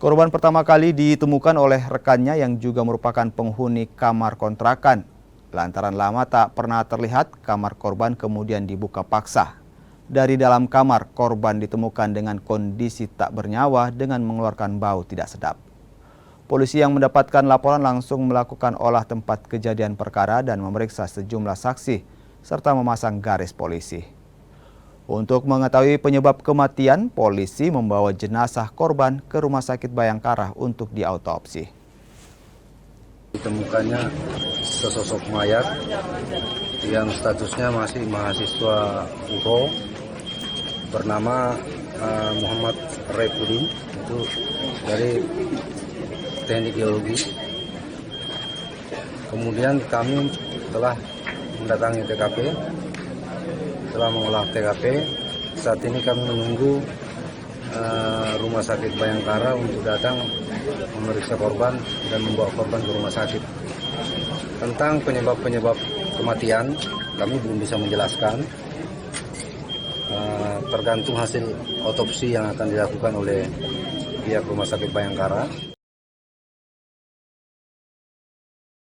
Korban pertama kali ditemukan oleh rekannya yang juga merupakan penghuni kamar kontrakan. Lantaran lama tak pernah terlihat, kamar korban kemudian dibuka paksa. Dari dalam kamar, korban ditemukan dengan kondisi tak bernyawa dengan mengeluarkan bau tidak sedap. Polisi yang mendapatkan laporan langsung melakukan olah tempat kejadian perkara dan memeriksa sejumlah saksi, serta memasang garis polisi. Untuk mengetahui penyebab kematian, polisi membawa jenazah korban ke Rumah Sakit Bayangkara untuk diautopsi. Ditemukannya sesosok mayat yang statusnya masih mahasiswa UHO bernama Muhammad Raifudin, itu dari Teknik Geologi. Kemudian kami telah mendatangi TKP, telah mengolah TKP. Saat ini kami menunggu Rumah Sakit Bayangkara untuk datang memeriksa korban dan membawa korban ke rumah sakit. Tentang penyebab kematian, kami belum bisa menjelaskan. Tergantung hasil otopsi yang akan dilakukan oleh pihak Rumah Sakit Bayangkara.